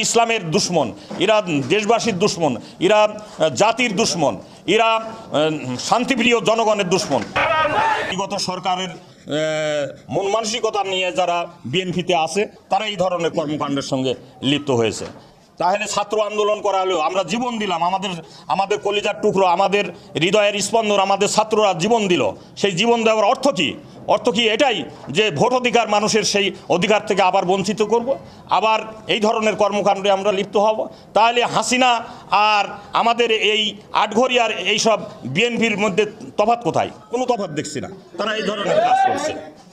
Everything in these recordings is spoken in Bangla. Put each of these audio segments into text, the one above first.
ইসলামের দুশ্মন, এরা দেশবাসীর দুশ্মন, এরা জাতির দুশ্মন, এরা শান্তিপ্রিয় জনগণের দুশ্মন। বিগত সরকারের মন মানসিকতা নিয়ে যারা বিএনপিতে আছে তারা এই ধরনের কর্মকাণ্ডের সঙ্গে লিপ্ত হয়েছে। তাহলে ছাত্র আন্দোলন করা হলেও আমরা জীবন দিলাম, আমাদের কলিজার টুকরো, আমাদের হৃদয়ের স্পন্দন, আমাদের ছাত্ররা জীবন দিল। সেই জীবন দেওয়ার অর্থ কি? অর্থ কি এটাই যে ভোট অধিকার মানুষের সেই অধিকার থেকে আবার বঞ্চিত করব, আবার এই ধরনের কর্মকাণ্ডে আমরা লিপ্ত হব? তাহলে হাসিনা আর আমাদের এই আটঘরিয়ার এইসব বিএনপির মধ্যে তফাৎ কোথায়? কোনো তফাৎ দেখছি না। তারা এই ধরনের কাজ করছে।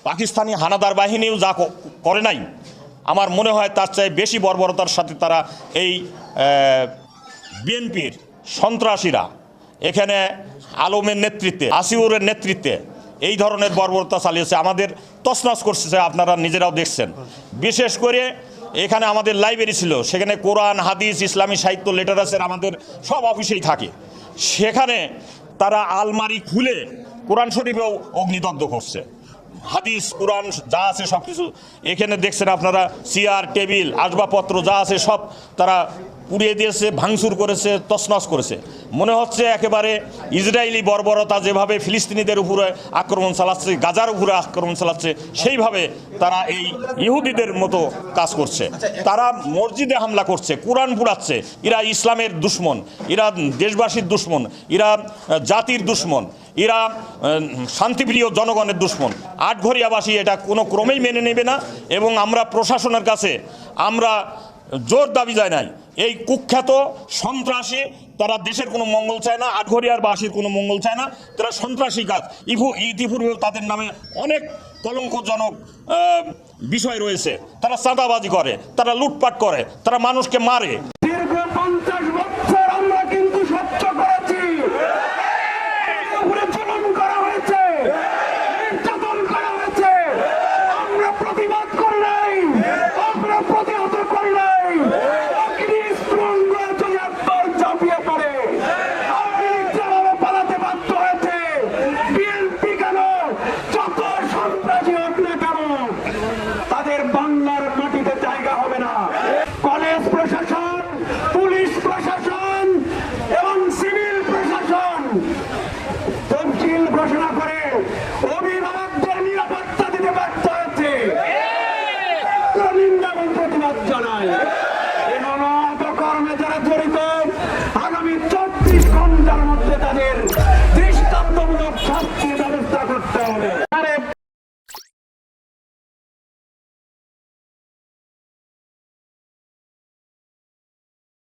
পাকিস্তানি হানাদার বাহিনীও যা করে নাই, আমার মনে হয় তার চেয়ে বেশি বর্বরতার সাথে তারা এই বিএনপির সন্ত্রাসীরা এখানে আলমের নেতৃত্বে, আসিউরের নেতৃত্বে এই ধরনের বর্বরতা চালিয়েছে, আমাদের তছনছ করছে। আপনারা নিজেরাও দেখছেন। বিশেষ করে এখানে আমাদের লাইব্রেরি ছিল, সেখানে কোরআন, হাদিস, ইসলামী সাহিত্য, লিটারেচার আমাদের সব অফিসেই থাকে। সেখানে তারা আলমারি খুলে কোরআন শরীফেও অগ্নিদগ্ধ করছে। হাদিস, কোরআন যা আছে সব কিছু এখানে দেখছেন আপনারা, চেয়ার, টেবিল, আসবাবপত্র যা আছে সব তারা পুড়িয়ে দিয়েছে, ভাঙচুর করেছে, তছনছ করেছে। মনে হচ্ছে একেবারে ইসরায়েলি বর্বরতা যেভাবে ফিলিস্তিনিদের উপরে আক্রমণ চালাচ্ছে, গাজার উপরে আক্রমণ চালাচ্ছে, সেইভাবে তারা এই ইহুদিদের মতো কাজ করছে। তারা মসজিদে হামলা করছে, কোরআন পুড়াচ্ছে। এরা ইসলামের দুশ্মন, এরা দেশবাসীর দুশ্মন, এরা জাতির দুশ্মন, এরা শান্তিপ্রিয় জনগণের দুশ্মন। আটঘরিয়াবাসী এটা কোনো ক্রমেই মেনে নেবে না। এবং আমরা প্রশাসনের কাছে আমরা জোর দাবি যায় নাই, এই কুখ্যাত সন্ত্রাসী তারা দেশের কোনো মঙ্গল চায় না, আটঘরিয়ার বাসীর কোনো মঙ্গল চায় না। তারা সন্ত্রাসী কাজ, ইতিপূর্বেও তাদের নামে অনেক কলঙ্কজনক বিষয় রয়েছে। তারা চাঁদাবাজি করে, তারা লুটপাট করে, তারা মানুষকে মারে।